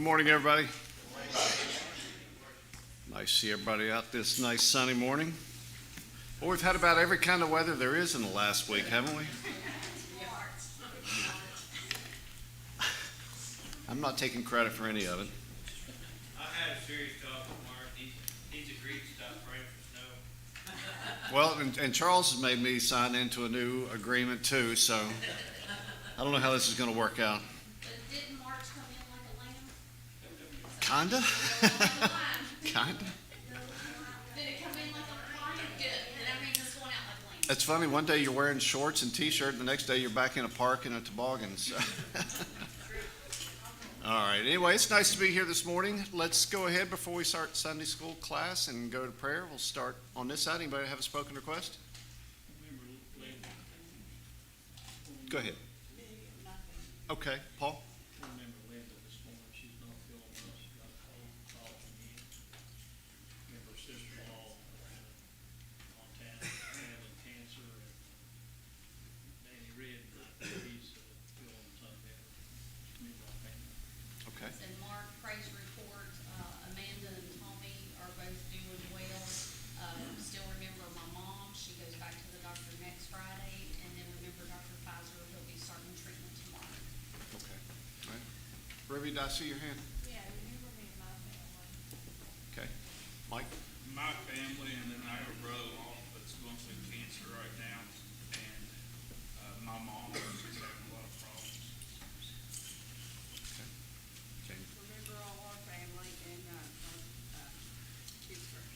Good morning, everybody. Nice to see everybody out this nice sunny morning. Well, we've had about every kind of weather there is in the last week, haven't we? I'm not taking credit for any of it. I had a serious talk with Mark. He's agreed to stop praying for snow. Well, and Charles has made me sign into a new agreement too, so I don't know how this is going to work out. But didn't March come in like a lamb? Kinda? Kinda? Did it come in like a lion? Good. And that means it's going out like a lamb. It's funny, one day you're wearing shorts and t-shirt, and the next day you're back in a park in a toboggan. So. All right, anyway, it's nice to be here this morning. Let's go ahead before we start Sunday school class and go to prayer. We'll start on this side. Anybody have a spoken request? Go ahead. Okay, Paul? Remember Linda this morning, she's not feeling well, she got a cold, cough, and again. Remember her sister-in-law, Montana, having cancer, and Danny Red, he's feeling a ton better. Remember our family. Okay. And Mark, praise report, Amanda and Tommy are both doing well. Still remember my mom, she goes back to the doctor next Friday, and then remember Dr. Pfizer, he'll be starting treatment tomorrow. Okay. All right. Ruby, did I see your hand? Yeah, remember me and my family. Okay. Mike? My family, and then I have a brother-in-law that's going through cancer right now, and my mom is having a lot of problems. Okay. Jamie? Remember all our family and,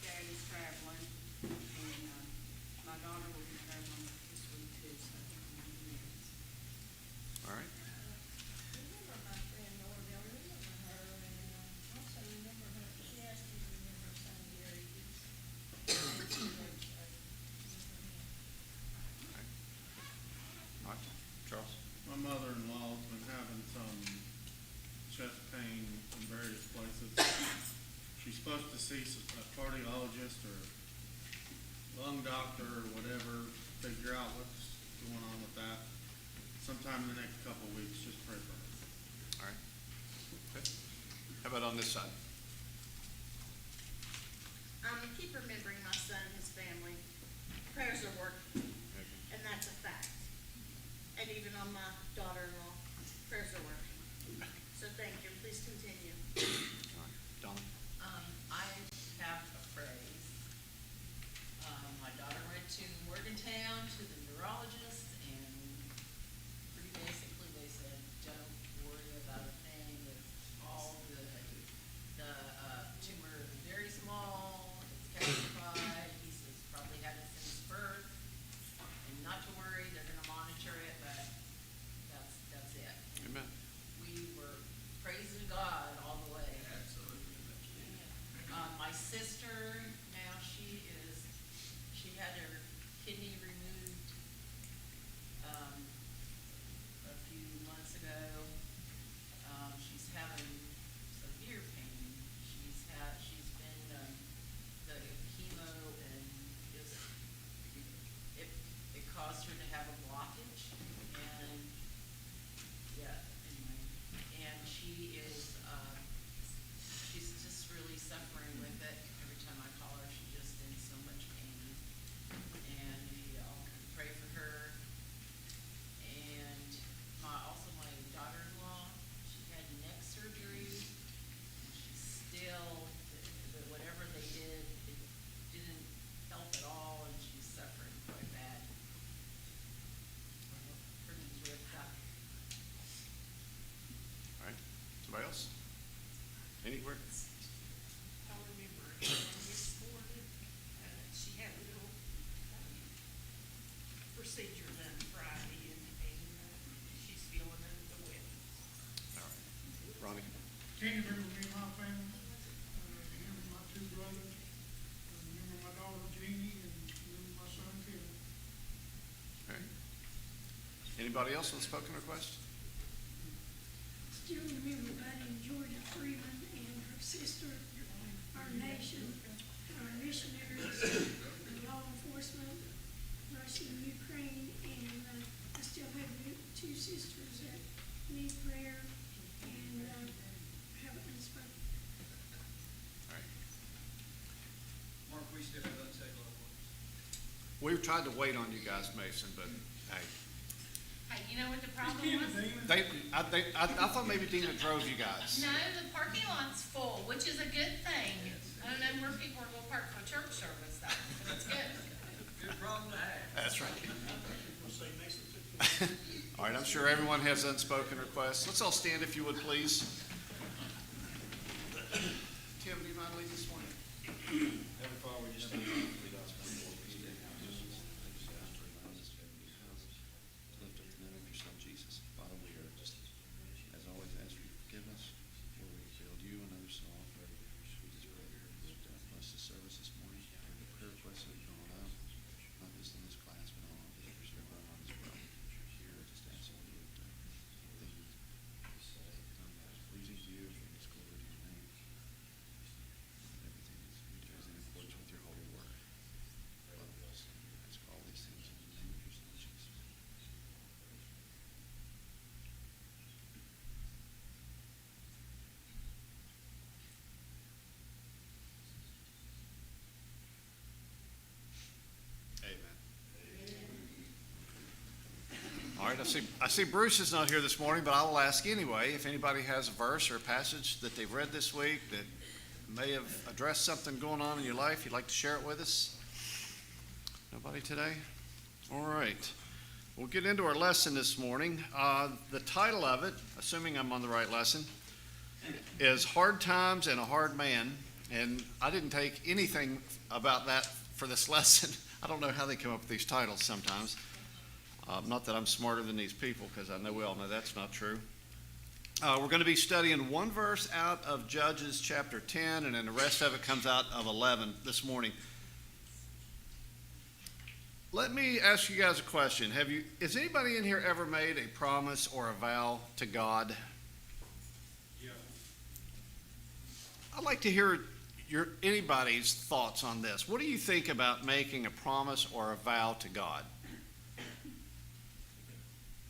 Dad is traveling and, my daughter will be traveling this week too, so. All right. Remember my friend Norville, remember her and, also remember her, she asked you to remember her son Gary. All right. Charles? My mother-in-law's been having some chest pain in various places. She's supposed to see a cardiologist or lung doctor or whatever, figure out what's going on with that. Sometime in the next couple of weeks, just pray for her. All right. Okay. How about on this side? Keep remembering my son and his family. Prayers are working, and that's a fact. And even on my daughter-in-law, prayers are working. So thank you, please continue. All right. Donna? I have a phrase. My daughter went to Morgantown to the neurologist, and pretty basically they said, don't worry about a thing, it's all good. The tumor is very small, it's calcified, he says probably had it since birth, and not to worry, they're gonna monitor it, but that's it. Amen. We were praising God all the way. Absolutely. My sister, now she had her kidney removed, a few months ago. She's having severe pain. She's been, the chemo and just, it caused her to have a blockage and, yeah, anyway. And she is, she's just really suffering with it. Every time I call her, she's just in so much pain. And we all pray for her. And also my daughter-in-law, she had neck surgery. And she's still, whatever they did, it didn't help at all, and she's suffering quite bad. Her name's Rivka. All right. Somebody else? Anywhere? I remember this morning, she had a little procedure done Friday, and she's feeling under the weather. All right. Ronnie? Can't remember me and my family, remember my two brothers, remember my daughter Jeannie, and remember my son Kevin. All right. Anybody else with a spoken request? Still remember Buddy and Georgia Freeman and her sister, our nation, our missionaries, law enforcement, Russia and Ukraine, and I still have two sisters that need prayer, and haven't been We tried to wait on you guys, Mason, but hey. Hey, you know what the problem Give was? it, Damon. I thought maybe Dina drove you guys. No, the parking lot's full, which is a good thing. I don't know where people are gonna park for church service though, but it's good. That's right. All right, I'm sure everyone has unspoken requests. Let's all stand if you would, please. Tim, do you mind leading this morning? Heavenly Father, we just thank you for leading us before we stand now. Just ask for allowing us to lift up the name of your Son, Jesus. Father, we are just, as always, ask for your forgiveness where we failed you and others so often. We just pray that you would bless the service this morning. The prayer requests that have gone up, not just in this class, but all of the others that are going on as well. We just ask that you would think pleasing to you and bring us glory to your name. Everything is we do is in accordance with your holy word. Love us. Ask all these things in the name of your Son, Jesus. Amen. All right, I see Bruce is not here this morning, but I will ask anyway if anybody has a verse or a passage that they've read this week that may have addressed something going on in your life, you'd like to share it with us? Nobody today? All right. We'll get into our lesson this morning. The title of it, assuming I'm on the right lesson, is Hard Times and a Hard Man. And I didn't take anything about that for this lesson. I don't know how they come up with these titles sometimes. Not that I'm smarter than these people, because I know we all know that's not true. We're going to be studying one verse out of Judges chapter 10, and then the rest of it comes out of 11 this morning. Let me ask you guys a question. Has anybody in here ever made a promise or a vow to God? Yeah. I'd like to hear anybody's thoughts on this. What do you think about making a promise or a vow to God?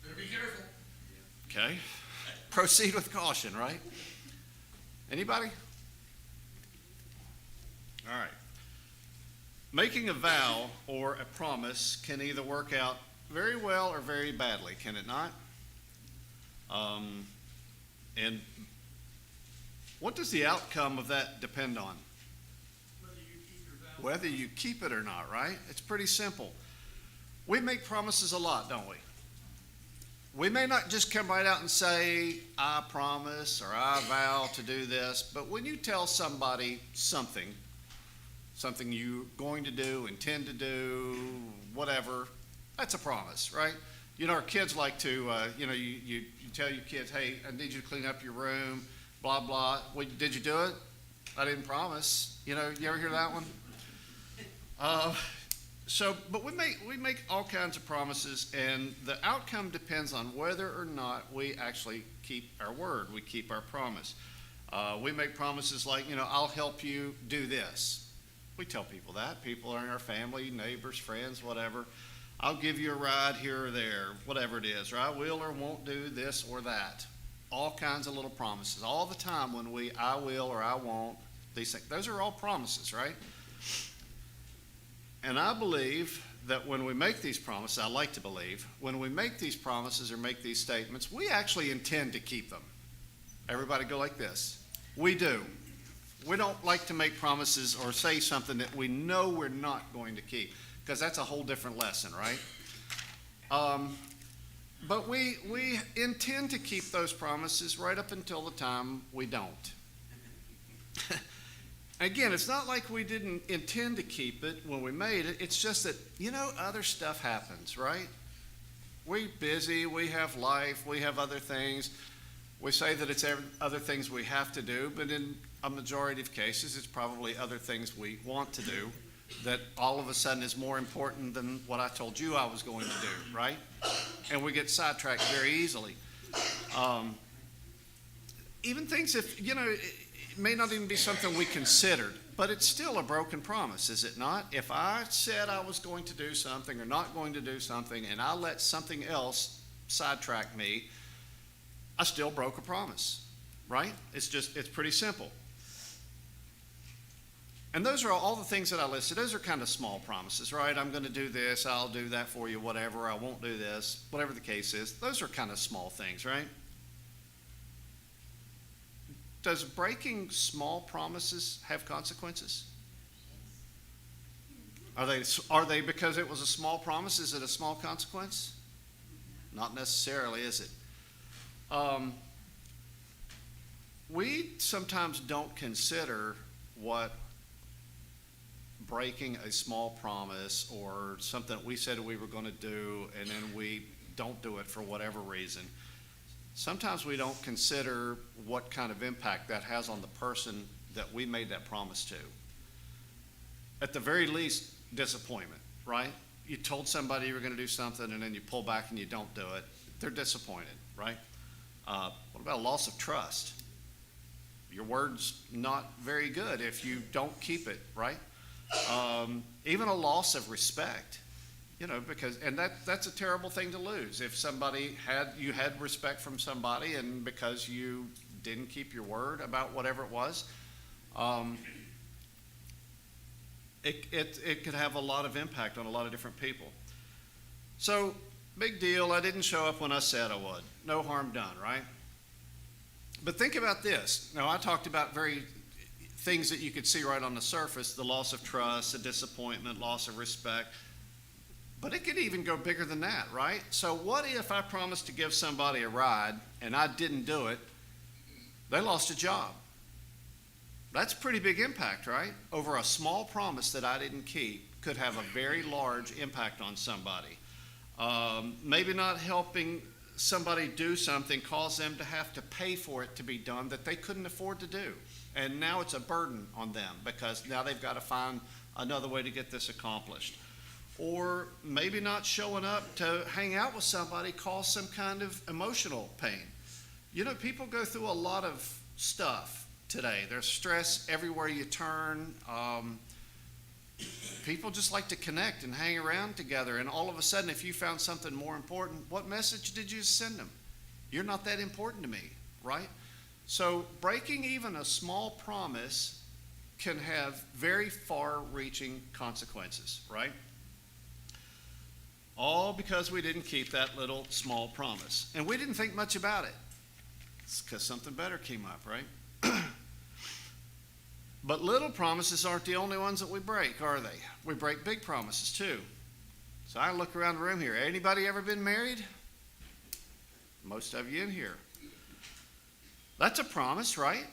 Better be careful. Okay. Proceed with caution, right? Anybody? All right. Making a vow or a promise can either work out very well or very badly, can it not? And what does the outcome of that depend on? Whether you keep it or not, right? It's pretty simple. We make promises a lot, don't we? We may not just come right out and say, I promise or I vow to do this, but when you tell somebody something you're going to do, intend to do, whatever, that's a promise, right? You know, our kids like to, you tell your kids, hey, I need you to clean up your room, blah, blah. Well, did you do it? I didn't promise. You know, you ever hear that one? But we make all kinds of promises, and the outcome depends on whether or not we actually keep our word, we keep our promise. We make promises like, I'll help you do this. We tell people that. People in our family, neighbors, friends, whatever. I'll give you a ride here or there, whatever it is, or I will or won't do this or that. All kinds of little promises. All the time when I will or I won't, these things. Those are all promises, right? And I believe that when we make these promises, I like to believe, when we make these promises or make these statements, we actually intend to keep them. Everybody go like this. We do. We don't like to make promises or say something that we know we're not going to keep, because that's a whole different lesson, right? But we intend to keep those promises right up until the time we don't. Again, it's not like we didn't intend to keep it when we made it. It's just that, other stuff happens, right? We're busy, we have life, we have other things. We say that it's other things we have to do, but in a majority of cases, it's probably other things we want to do that all of a sudden is more important than what I told you I was going to do, right? And we get sidetracked very easily. Even things it may not even be something we considered, but it's still a broken promise, is it not? If I said I was going to do something or not going to do something, and I let something else sidetrack me, I still broke a promise, right? It's pretty simple. And those are all the things that I listed. Those are kind of small promises, right? I'm going to do this, I'll do that for you, whatever, I won't do this, whatever the case is. Those are kind of small things, right? Does breaking small promises have consequences? Are they because it was a small promise, is it a small consequence? Not necessarily, is it? We sometimes don't consider what breaking a small promise or something we said we were going to do and then we don't do it for whatever reason. Sometimes we don't consider what kind of impact that has on the person that we made that promise to. At the very least, disappointment, right? You told somebody you were going to do something and then you pull back and you don't do it. They're disappointed, right? What about loss of trust? Your word's not very good if you don't keep it, right? Even a loss of respect, because that's a terrible thing to lose. If you had respect from somebody and because you didn't keep your word about whatever it was, it could have a lot of impact on a lot of different people. So, big deal. I didn't show up when I said I would. No harm done, right? But think about this. Now, I talked about things that you could see right on the surface, the loss of trust, the disappointment, loss of respect. But it could even go bigger than that, right? So what if I promised to give somebody a ride and I didn't do it? They lost a job. That's pretty big impact, right? Over a small promise that I didn't keep could have a very large impact on somebody. Maybe not helping somebody do something caused them to have to pay for it to be done that they couldn't afford to do. And now it's a burden on them because now they've got to find another way to get this accomplished. Or maybe not showing up to hang out with somebody caused some kind of emotional pain. People go through a lot of stuff today. There's stress everywhere you turn. People just like to connect and hang around together. And all of a sudden, if you found something more important, what message did you send them? You're not that important to me, right? So breaking even a small promise can have very far-reaching consequences, right? All because we didn't keep that little small promise. And we didn't think much about it. It's because something better came up, right? But little promises aren't the only ones that we break, are they? We break big promises too. So I look around the room here. Anybody ever been married? Most of you in here. That's a promise, right?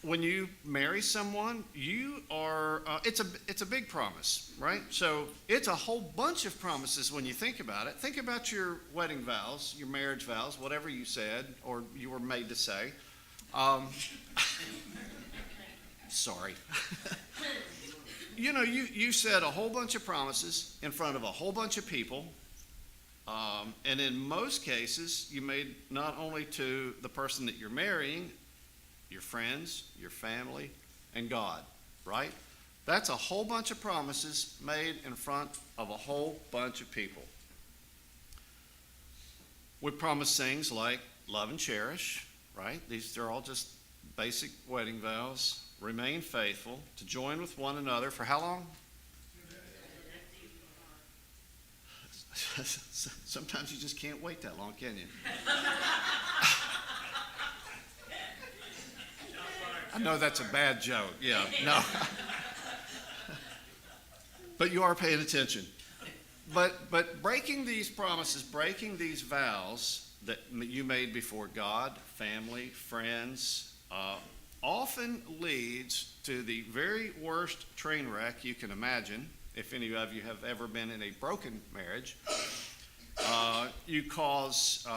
When you marry someone, you are, it's a big promise, right? So it's a whole bunch of promises when you think about it. Think about your wedding vows, your marriage vows, whatever you said or you were made to say. Sorry. You said a whole bunch of promises in front of a whole bunch of people. And in most cases, you made not only to the person that you're marrying, your friends, your family, and God, right? That's a whole bunch of promises made in front of a whole bunch of people. We promise things like love and cherish, right? These are all just basic wedding vows. Remain faithful, to join with one another for how long? Sometimes you just can't wait that long, can you? I know that's a bad joke. Yeah, no. But you are paying attention. But breaking these promises, breaking these vows that you made before God, family, friends, often leads to the very worst train wreck you can imagine. If any of you have ever been in a broken marriage, you cause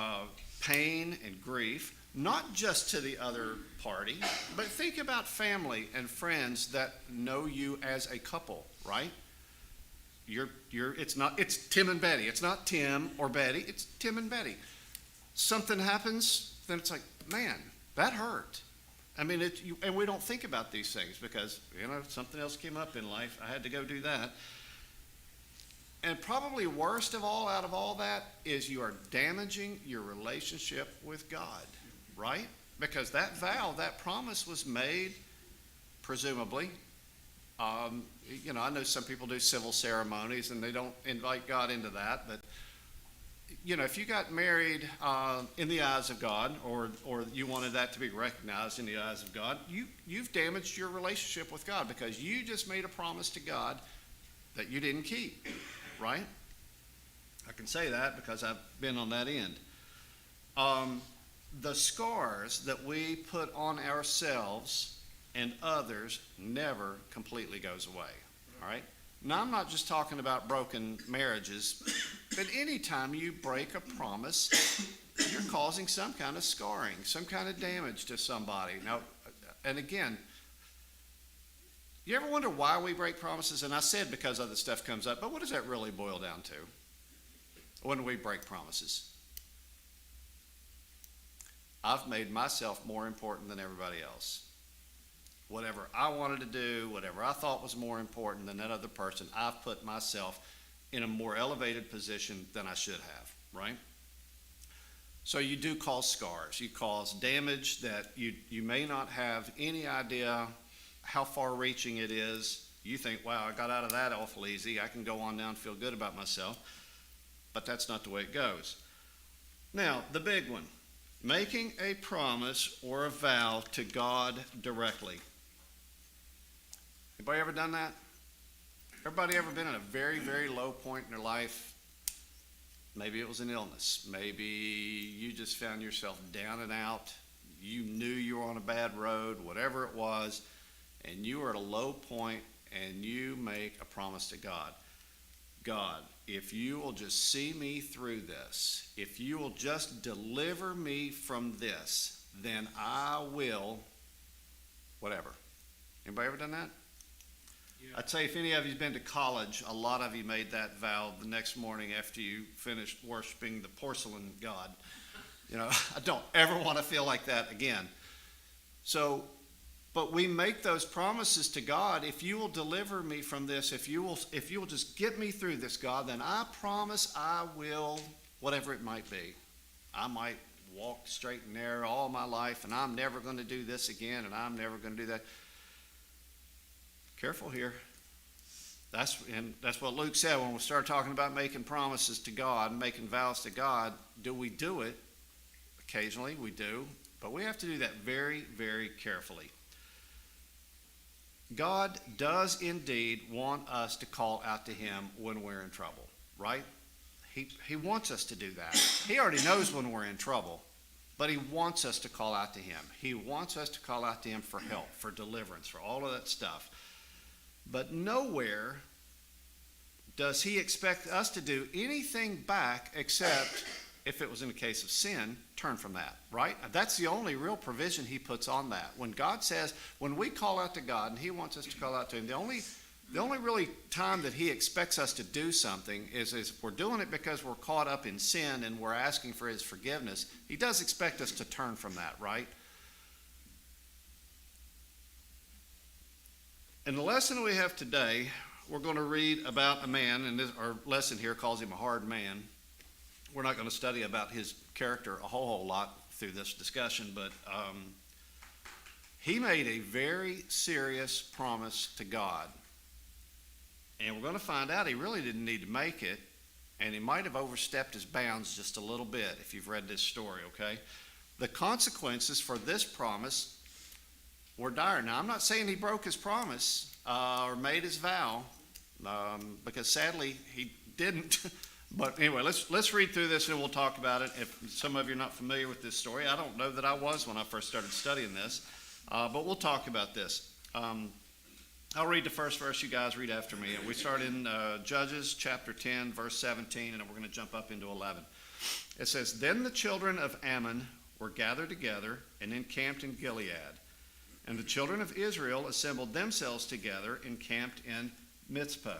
pain and grief, not just to the other party, but think about family and friends that know you as a couple, right? It's Tim and Betty. It's not Tim or Betty. It's Tim and Betty. Something happens, then it's like, man, that hurt. I mean, and we don't think about these things because, something else came up in life. I had to go do that. And probably worst of all, out of all that, is you are damaging your relationship with God, right? Because that vow, that promise was made, presumably, I know some people do civil ceremonies and they don't invite God into that, but if you got married in the eyes of God, or you wanted that to be recognized in the eyes of God, you've damaged your relationship with God because you just made a promise to God that you didn't keep, right? I can say that because I've been on that end. The scars that we put on ourselves and others never completely goes away, all right? Now, I'm not just talking about broken marriages, but anytime you break a promise, you're causing some kind of scarring, some kind of damage to somebody. Now, and again, you ever wonder why we break promises? And I said because other stuff comes up, but what does that really boil down to when we break promises? I've made myself more important than everybody else. Whatever I wanted to do, whatever I thought was more important than that other person, I've put myself in a more elevated position than I should have, right? So you do cause scars. You cause damage that you may not have any idea how far-reaching it is. You think, wow, I got out of that awful easy. I can go on now and feel good about myself. But that's not the way it goes. Now, the big one, making a promise or a vow to God directly. Anybody ever done that? Everybody ever been in a very, very low point in their life? Maybe it was an illness. Maybe you just found yourself down and out. You knew you were on a bad road, whatever it was, and you were at a low point and you make a promise to God. God, if you will just see me through this, if you will just deliver me from this, then I will, whatever. Anybody ever done that? Yeah. I'd say if any of you've been to college, a lot of you made that vow the next morning after you finished worshiping the porcelain god. I don't ever want to feel like that again. So, but we make those promises to God. If you will deliver me from this, if you will just get me through this, God, then I promise I will, whatever it might be. I might walk straight and narrow all my life, and I'm never going to do this again, and I'm never going to do that. Careful here. That's what Luke said when we started talking about making promises to God and making vows to God. Do we do it? Occasionally we do, but we have to do that very, very carefully. God does indeed want us to call out to him when we're in trouble, right? He wants us to do that. He already knows when we're in trouble, but he wants us to call out to him. He wants us to call out to him for help, for deliverance, for all of that stuff. But nowhere does he expect us to do anything back except, if it was in the case of sin, turn from that, right? That's the only real provision he puts on that. When God says, when we call out to God and he wants us to call out to him, the only really time that he expects us to do something is if we're doing it because we're caught up in sin and we're asking for his forgiveness. He does expect us to turn from that, right? In the lesson we have today, we're going to read about a man, and our lesson here calls him a hard man. We're not going to study about his character a whole lot through this discussion, but he made a very serious promise to God. And we're going to find out he really didn't need to make it, and he might have overstepped his bounds just a little bit if you've read this story, okay? The consequences for this promise were dire. Now, I'm not saying he broke his promise or made his vow, because sadly he didn't. But anyway, let's read through this and we'll talk about it. If some of you are not familiar with this story, I don't know that I was when I first started studying this, but we'll talk about this. I'll read the first verse. You guys read after me. We start in Judges chapter 10, verse 17, and then we're going to jump up into 11. It says, "Then the children of Ammon were gathered together and encamped in Gilead. And the children of Israel assembled themselves together and camped in Mizpah.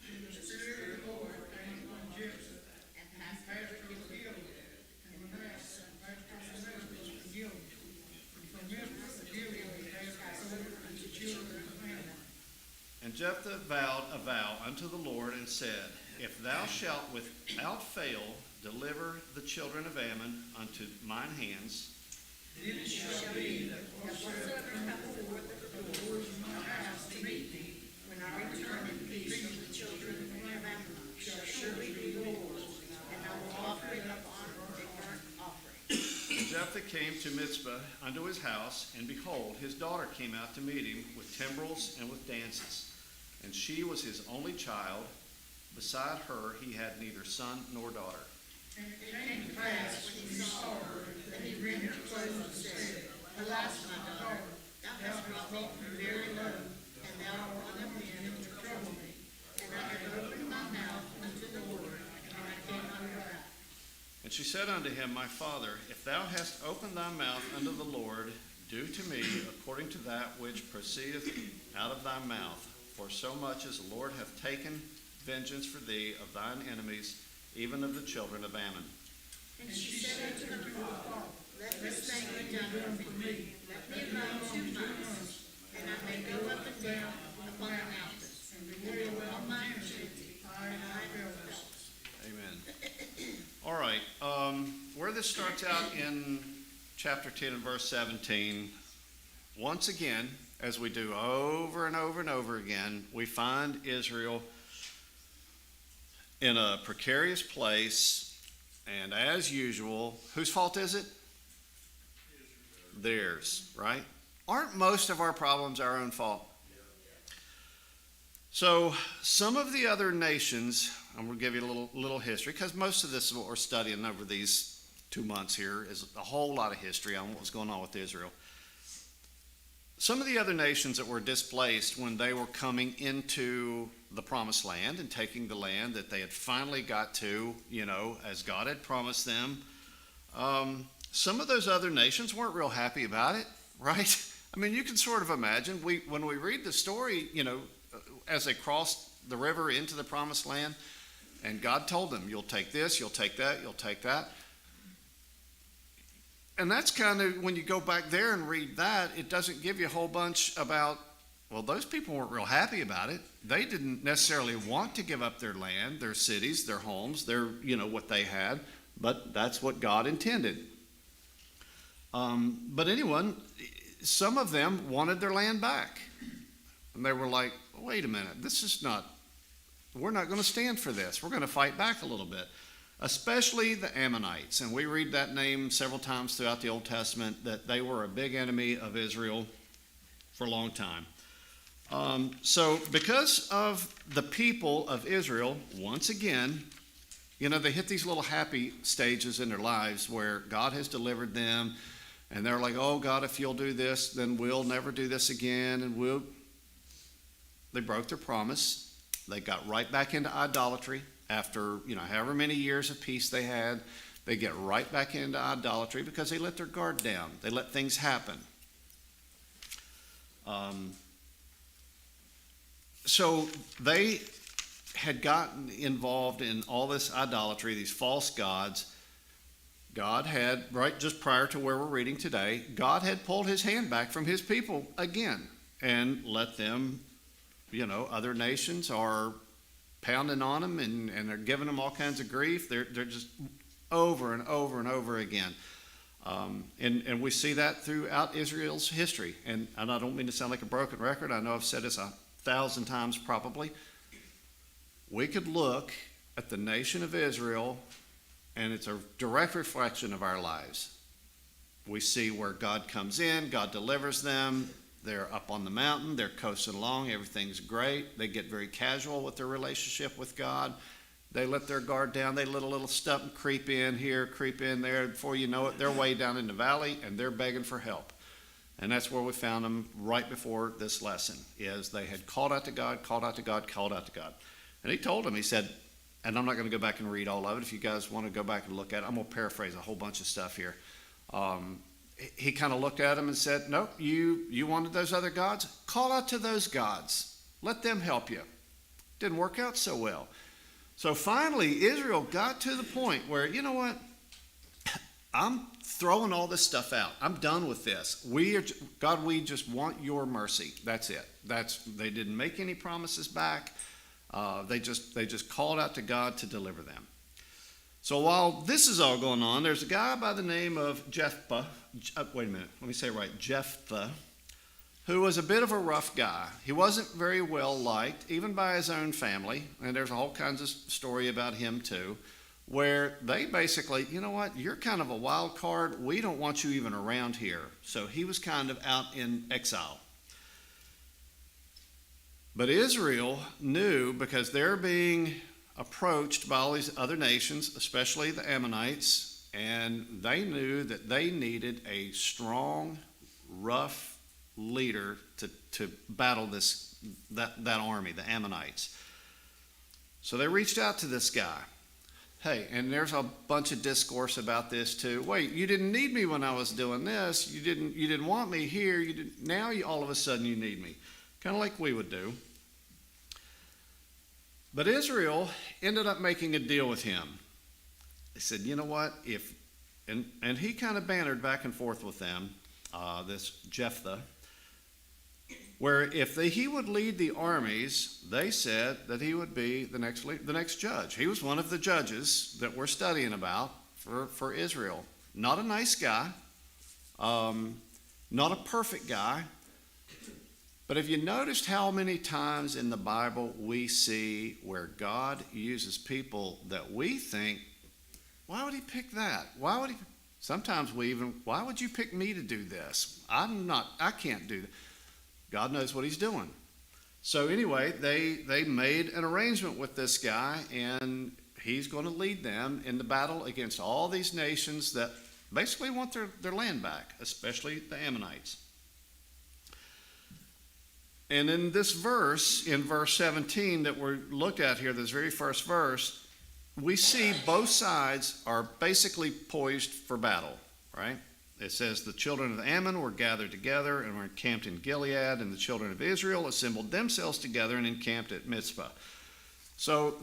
And the Spirit of the Lord came upon Jephthah, and he passed over Gilead, and Manasseh, and passed over Mizpah and Gilead. And from Mizpah to Gilead he passed over to the children of Ammon. And Jephthah vowed a vow unto the Lord and said, If thou shalt without fail deliver the children of Ammon unto mine hands, Then it shall be that whatsoever cometh forth of the doors of my house to meet thee, came to Mizpah unto his house, and behold, his daughter came out to meet him with timbrels and with dances. And she was his only child. Beside her he had neither son nor daughter. And it came to pass, when he saw her, that he rent her clothes and said, Alas, my daughter, thou hast brought me very low, and thou art one of them to trouble me. And I have opened my mouth unto the Lord, and I cannot go out. And she said unto him, My father, if thou hast opened thy mouth unto the Lord, do to me according to that which proceedeth out of thy mouth. For so much as the Lord hath taken vengeance for thee of thine enemies, even of the children of Ammon. And she said unto the prophet, Let this thing be done for me. Let me alone 2 months, and I may go up and down upon the mountains, and behold all my entreaty, and I will help. Amen. All right, where this starts out in chapter 10 and verse 17, once again, as we do over and over and over again, we find Israel in a precarious place, and as usual, whose fault is it? Theirs, right? Aren't most of our problems our own fault? So some of the other nations, I'm going to give you a little history, because most of this is what we're studying over these 2 months here, is a whole lot of history on what was going on with Israel. Some of the other nations that were displaced when they were coming into the promised land and taking the land that they had finally got to, as God had promised them, some of those other nations weren't real happy about it, right? I mean, you can sort of imagine, when we read the story, as they crossed the river into the promised land, and God told them, you'll take this, you'll take that, you'll take that. And that's kind of, when you go back there and read that, it doesn't give you a whole bunch about, well, those people weren't real happy about it. They didn't necessarily want to give up their land, their cities, their homes, their, what they had, but that's what God intended. But anyway, some of them wanted their land back. And they were like, wait a minute, we're not going to stand for this. We're going to fight back a little bit. Especially the Ammonites. And we read that name several times throughout the Old Testament, that they were a big enemy of Israel for a long time. So because of the people of Israel, once again, they hit these little happy stages in their lives where God has delivered them, and they're like, oh God, if you'll do this, then we'll never do this again, and they broke their promise. They got right back into idolatry. After, however many years of peace they had, they get right back into idolatry because they let their guard down. They let things happen. So they had gotten involved in all this idolatry, these false gods. God had, right just prior to where we're reading today, God had pulled his hand back from his people again and let them, other nations are pounding on them and they're giving them all kinds of grief. They're just over and over and over again. And we see that throughout Israel's history. And I don't mean to sound like a broken record. I know I've said this 1,000 times probably. We could look at the nation of Israel, and it's a direct reflection of our lives. We see where God comes in, God delivers them. They're up on the mountain, they're coasting along, everything's great. They get very casual with their relationship with God. They let their guard down, they let a little stuff creep in here, creep in there. Before you know it, they're way down in the valley and they're begging for help. And that's where we found them right before this lesson, is they had called out to God, called out to God, called out to God. And he told them, he said, and I'm not going to go back and read all of it. If you guys want to go back and look at it, I'm going to paraphrase a whole bunch of stuff here. He kind of looked at them and said, nope, you wanted those other gods? Call out to those gods. Let them help you. Didn't work out so well. So finally, Israel got to the point where, you know what? I'm throwing all this stuff out. I'm done with this. God, we just want your mercy. That's it. They didn't make any promises back. They just called out to God to deliver them. So while this is all going on, there's a guy by the name of Jephthah, who was a bit of a rough guy. He wasn't very well liked, even by his own family, and there's a whole kinds of story about him too. where they basically, you know what, you're kind of a wild card. We don't want you even around here. So he was kind of out in exile. But Israel knew, because they're being approached by all these other nations, especially the Ammonites, and they knew that they needed a strong, rough leader to battle that army, the Ammonites. So they reached out to this guy. Hey, and there's a bunch of discourse about this too. Wait, you didn't need me when I was doing this. You didn't want me here. Now all of a sudden you need me. Kind of like we would do. But Israel ended up making a deal with him. They said, you know what, and he kind of bantered back and forth with them, this Jephthah, where if he would lead the armies, they said that he would be the next judge. He was one of the judges that we're studying about for Israel. Not a nice guy, not a perfect guy. But have you noticed how many times in the Bible we see where God uses people that we think, why would he pick that? Sometimes why would you pick me to do this? I can't do that. God knows what he's doing. So anyway, they made an arrangement with this guy, and he's going to lead them in the battle against all these nations that basically want their land back, especially the Ammonites. And in this verse, in verse 17 that we looked at here, this very first verse, we see both sides are basically poised for battle, right? It says the children of Ammon were gathered together and were encamped in Gilead, and the children of Israel assembled themselves together and encamped at Mizpah. So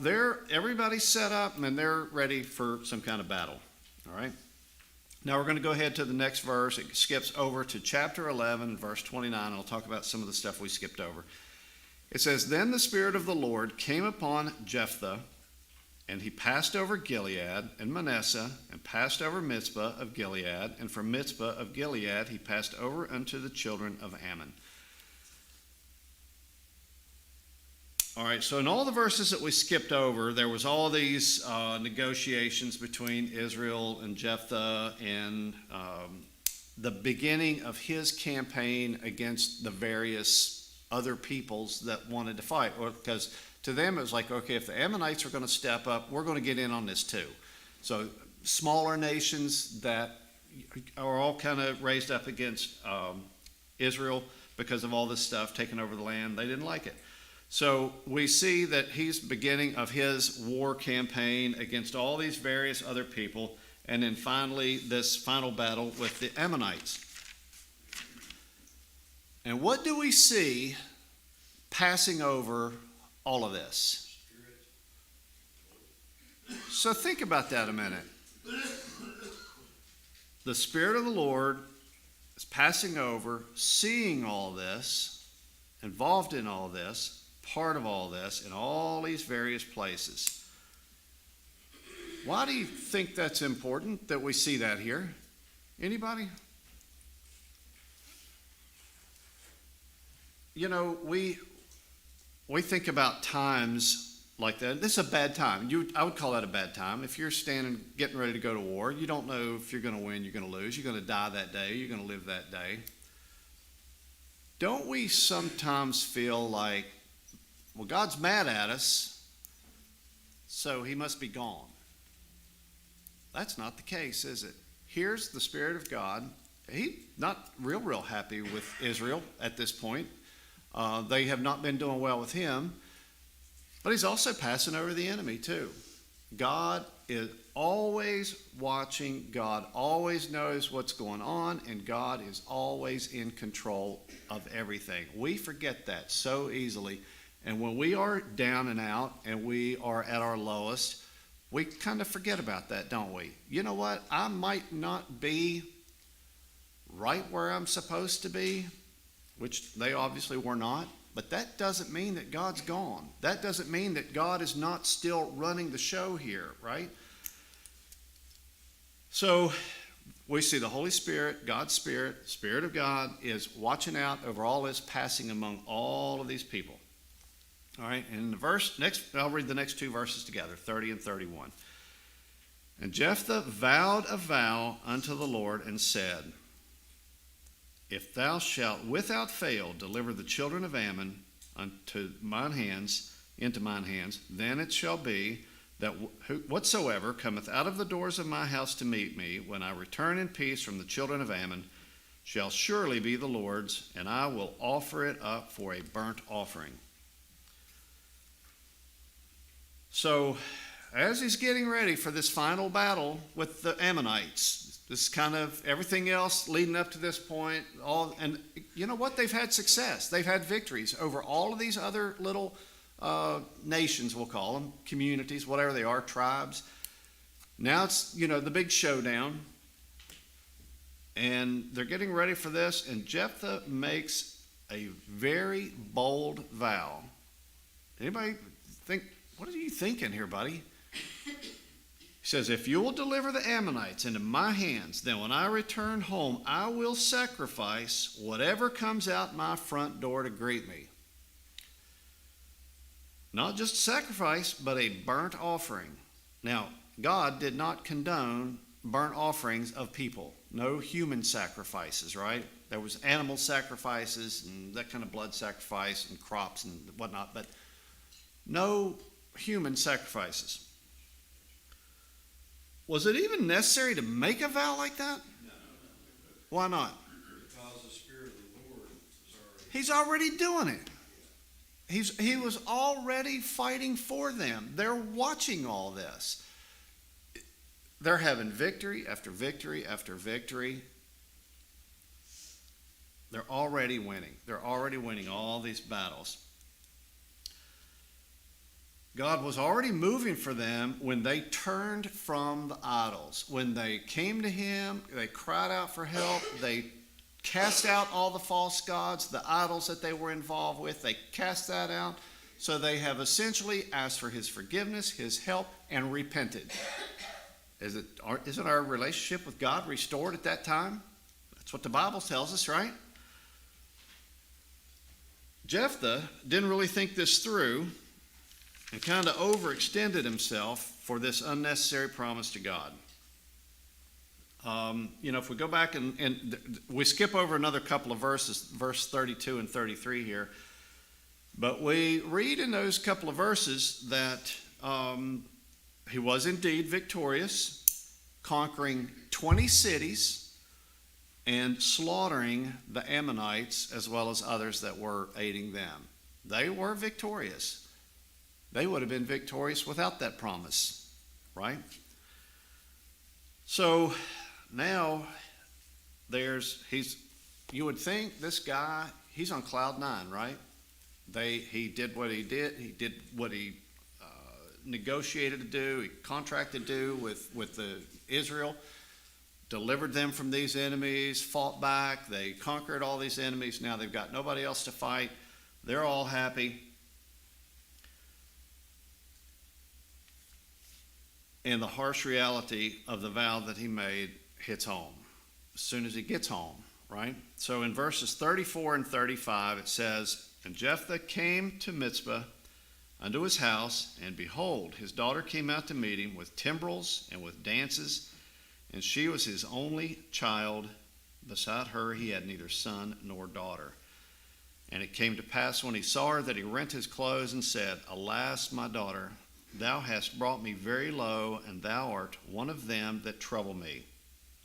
everybody's set up and they're ready for some kind of battle, all right? Now we're going to go ahead to the next verse. It skips over to chapter 11, verse 29, and I'll talk about some of the stuff we skipped over. It says, Then the Spirit of the Lord came upon Jephthah, and he passed over Gilead and Manasseh, and passed over Mizpah of Gilead, and from Mizpah of Gilead he passed over unto the children of Ammon. All right, so in all the verses that we skipped over, there was all these negotiations between Israel and Jephthah, and the beginning of his campaign against the various other peoples that wanted to fight. Because to them it was like, okay, if the Ammonites are going to step up, we're going to get in on this too. So smaller nations that are all kind of raised up against Israel because of all this stuff taking over the land, they didn't like it. So we see that he's beginning of his war campaign against all these various other people, and then finally this final battle with the Ammonites. And what do we see passing over all of this? So think about that a minute. The Spirit of the Lord is passing over, seeing all this, involved in all this, part of all this, in all these various places. Why do you think that's important that we see that here? Anybody? You know, we think about times like that. This is a bad time. I would call that a bad time. If you're getting ready to go to war, you don't know if you're going to win, you're going to lose, you're going to die that day, you're going to live that day. Don't we sometimes feel like, well, God's mad at us, so he must be gone? That's not the case, is it? Here's the Spirit of God. He's not real happy with Israel at this point. They have not been doing well with him. But he's also passing over the enemy too. God is always watching. God always knows what's going on. And God is always in control of everything. We forget that so easily. And when we are down and out and we are at our lowest, we kind of forget about that, don't we? You know what? I might not be right where I'm supposed to be, which they obviously were not, but that doesn't mean that God's gone. That doesn't mean that God is not still running the show here, right? So we see the Holy Spirit, God's Spirit, Spirit of God is watching out over all this, passing among all of these people. All right, and I'll read the next two verses together, 30 and 31. And Jephthah vowed a vow unto the Lord and said, If thou shalt without fail deliver the children of Ammon into mine hands, then it shall be that whatsoever cometh out of the doors of my house to meet me, when I return in peace from the children of Ammon, shall surely be the Lord's, and I will offer it up for a burnt offering. So, as he's getting ready for this final battle with the Ammonites, this kind of everything else leading up to this point, and you know what? They've had success. They've had victories over all of these other little nations, we'll call them, communities, whatever they are, tribes. Now it's, the big showdown. And they're getting ready for this, and Jephthah makes a very bold vow. Anybody think, what are you thinking here, buddy? He says, if you will deliver the Ammonites into my hands, then when I return home, I will sacrifice whatever comes out my front door to greet me. Not just a sacrifice, but a burnt offering. Now, God did not condone burnt offerings of people. No human sacrifices, right? There was animal sacrifices and that kind of blood sacrifice and crops and whatnot, but no human sacrifices. Was it even necessary to make a vow like that? No. Why not? Because the Spirit of the Lord is already. He's already doing it. He was already fighting for them. They're watching all this. They're having victory after victory after victory. They're already winning. They're already winning all these battles. God was already moving for them when they turned from the idols. When they came to Him, they cried out for help. They cast out all the false gods, the idols that they were involved with. They cast that out. So they have essentially asked for His forgiveness, His help, and repented. Isn't our relationship with God restored at that time? That's what the Bible tells us, right? Jephthah didn't really think this through and kind of overextended himself for this unnecessary promise to God. If we go back and we skip over another couple of verses, verse 32 and 33 here, but we read in those couple of verses that he was indeed victorious, conquering 20 cities and slaughtering the Ammonites as well as others that were aiding them. They were victorious. They would have been victorious without that promise, right? So now you would think this guy, he's on cloud nine, right? He did what he did. He did what he negotiated to do. He contracted to do with the Israel, delivered them from these enemies, fought back. They conquered all these enemies. Now they've got nobody else to fight. They're all happy. And the harsh reality of the vow that he made hits home as soon as he gets home, right? So in verses 34 and 35, it says, And Jephthah came to Mizpah unto his house, and behold, his daughter came out to meet him with timbrels and with dances, and she was his only child. Beside her he had neither son nor daughter. And it came to pass when he saw her that he rent his clothes and said, Alas, my daughter, thou hast brought me very low, and thou art one of them that trouble me.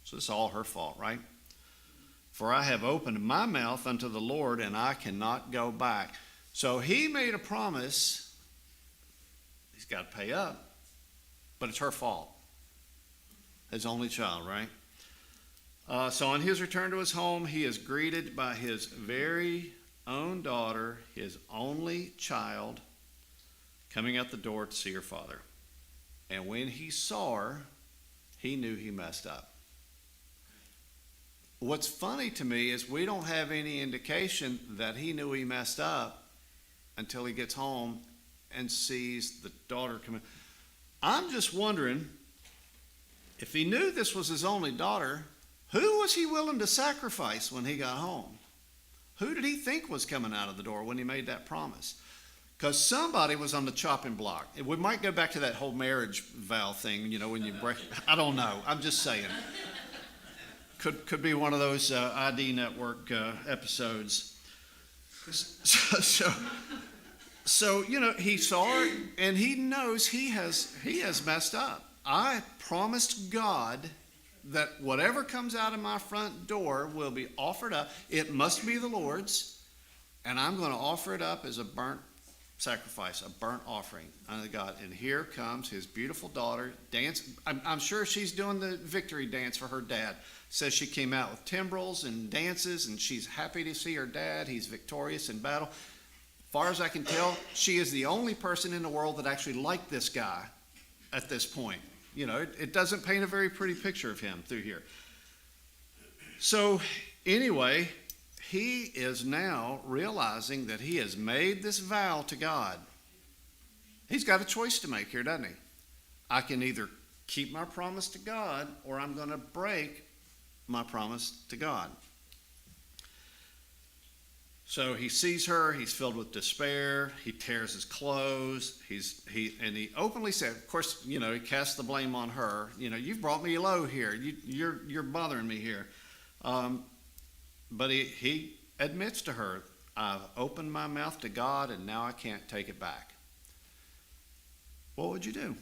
So it's all her fault, right? For I have opened my mouth unto the Lord, and I cannot go back. So he made a promise. He's got to pay up, but it's her fault. His only child, right? So on his return to his home, he is greeted by his very own daughter, his only child, coming out the door to see her father. And when he saw her, he knew he messed up. What's funny to me is we don't have any indication that he knew he messed up until he gets home and sees the daughter coming. I'm just wondering, if he knew this was his only daughter, who was he willing to sacrifice when he got home? Who did he think was coming out of the door when he made that promise? Because somebody was on the chopping block. We might go back to that whole marriage vow thing, you know, when you break, I don't know, I'm just saying. Could be one of those ID Network episodes. So, you know, he saw her and he knows he has messed up. I promised God that whatever comes out of my front door will be offered up. It must be the Lord's, and I'm going to offer it up as a burnt sacrifice, a burnt offering unto God. And here comes his beautiful daughter, dance. I'm sure she's doing the victory dance for her dad. Says she came out with timbrels and dances, and she's happy to see her dad. He's victorious in battle. Far as I can tell, she is the only person in the world that actually liked this guy at this point. You know, it doesn't paint a very pretty picture of him through here. So anyway, he is now realizing that he has made this vow to God. He's got a choice to make here, doesn't he? I can either keep my promise to God, or I'm going to break my promise to God. So he sees her, he's filled with despair, he tears his clothes, he openly said, of course, you know, he casts the blame on her. You know, you've brought me low here, you're bothering me here. But he admits to her, I've opened my mouth to God and now I can't take it back. What would you do?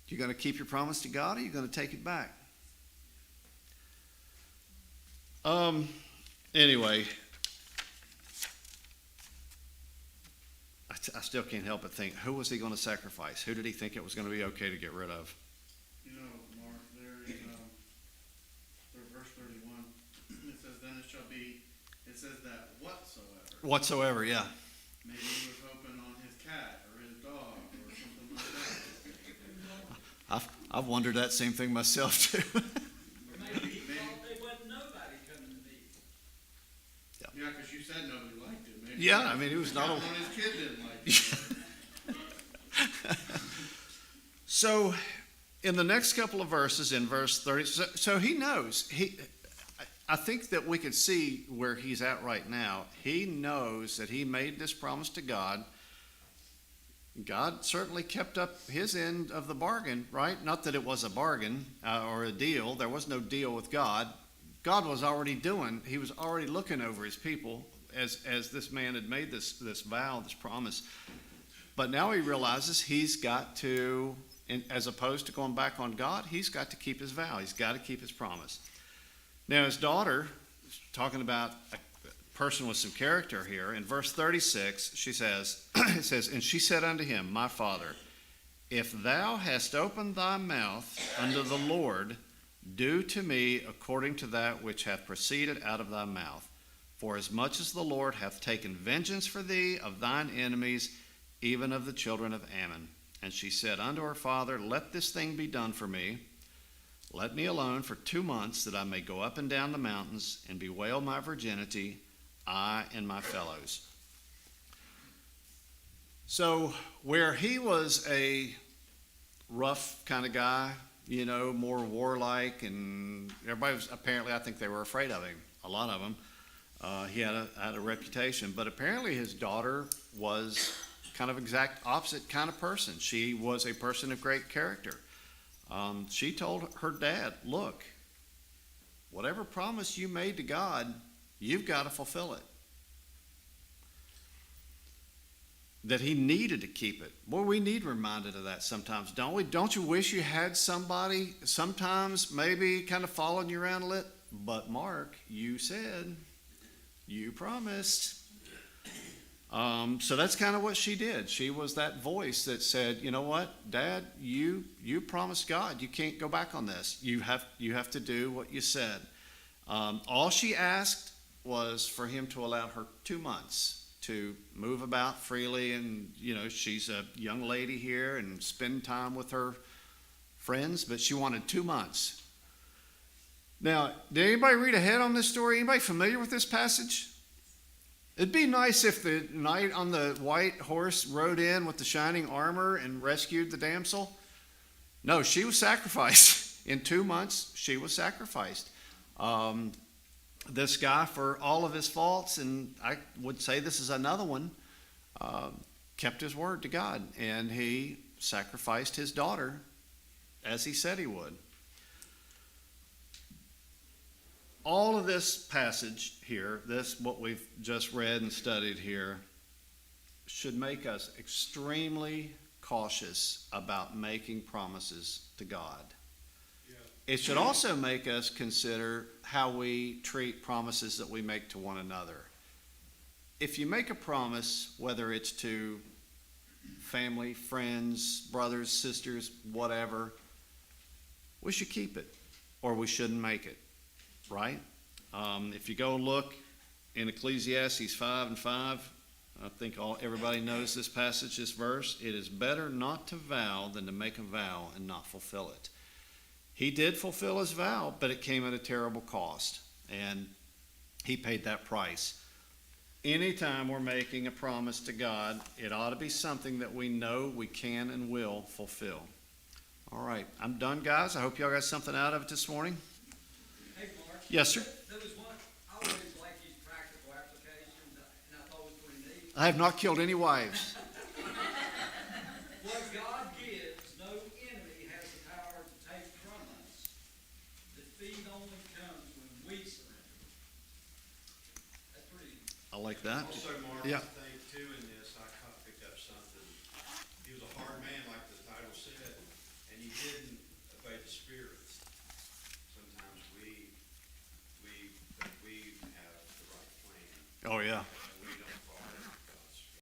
You going to keep your promise to God, or are you going to take it back? Anyway, I still can't help but think, who was he going to sacrifice? Who did he think it was going to be okay to get rid of? You know, Mark, there is, verse 31, it says, then it shall be, it says that Whatsoever, yeah. maybe he was hoping on his cat or his dog or something like that. I've wondered that same thing myself too. Maybe he thought there wasn't nobody coming to meet. Yeah, because you said nobody liked it. Maybe Yeah, I mean, he was not a... one of his kids didn't like it. So, in the next couple of verses, in verse 30, so he knows. I think that we could see where he's at right now. He knows that he made this promise to God. God certainly kept up his end of the bargain, right? Not that it was a bargain or a deal. There was no deal with God. God was already he was already looking over his people as this man had made this vow, this promise. But now he realizes he's got to, as opposed to going back on God, he's got to keep his vow. He's got to keep his promise. Now his daughter, talking about a person with some character here, in verse 36, she says, it says, and she said unto him, my father, if thou hast opened thy mouth unto the Lord, do to me according to that which hath proceeded out of thy mouth. For as much as the Lord hath taken vengeance for thee of thine enemies, even of the children of Ammon. And she said unto her father, let this thing be done for me. Let me alone for 2 months, that I may go up and down the mountains and bewail my virginity, I and my fellows. So where he was a rough kind of guy, you know, more warlike, and everybody was, apparently, I think they were afraid of him, a lot of them. He had a reputation, but apparently his daughter was kind of exact opposite kind of person. She was a person of great character. She told her dad, look, whatever promise you made to God, you've got to fulfill it. That he needed to keep it. Boy, we need reminded of that sometimes, don't we? Don't you wish you had somebody sometimes maybe kind of following you around a little? But Mark, you said, you promised. So that's kind of what she did. She was that voice that said, you know what, Dad, you promised God. You can't go back on this. You have to do what you said. All she asked was for him to allow her 2 months to move about freely, and you know, she's a young lady here and spend time with her friends, but she wanted 2 months. Now, did anybody read ahead on this story? Anybody familiar with this passage? It'd be nice if the knight on the white horse rode in with the shining armor and rescued the damsel. No, she was sacrificed. In 2 months, she was sacrificed. This guy, for all of his faults, and I would say this is another one, kept his word to God, and he sacrificed his daughter as he said he would. All of this passage here, what we've just read and studied here, should make us extremely cautious about making promises to God. It should also make us consider how we treat promises that we make to one another. If you make a promise, whether it's to family, friends, brothers, sisters, whatever, we should keep it, or we shouldn't make it, right? If you go look in Ecclesiastes 5:5, I think everybody knows this passage, this verse. It is better not to vow than to make a vow and not fulfill it. He did fulfill his vow, but it came at a terrible cost, and he paid that price. Anytime we're making a promise to God, it ought to be something that we know we can and will fulfill. All right, I'm done, guys. I hope y'all got something out of it this morning. Hey, Mark. Yes, sir. There was one, I always like these practical applications, and I thought it was pretty neat. I have not killed any wives. What God gives, no enemy has the power to take from us. Defeat only comes when we surrender. That's pretty. I like that. Also, Mark, Yeah. I think too in this, I kind of picked up something. He was a hard man, like the title said, and he didn't obey the Spirit. Sometimes we think we have the right plan. Oh, yeah.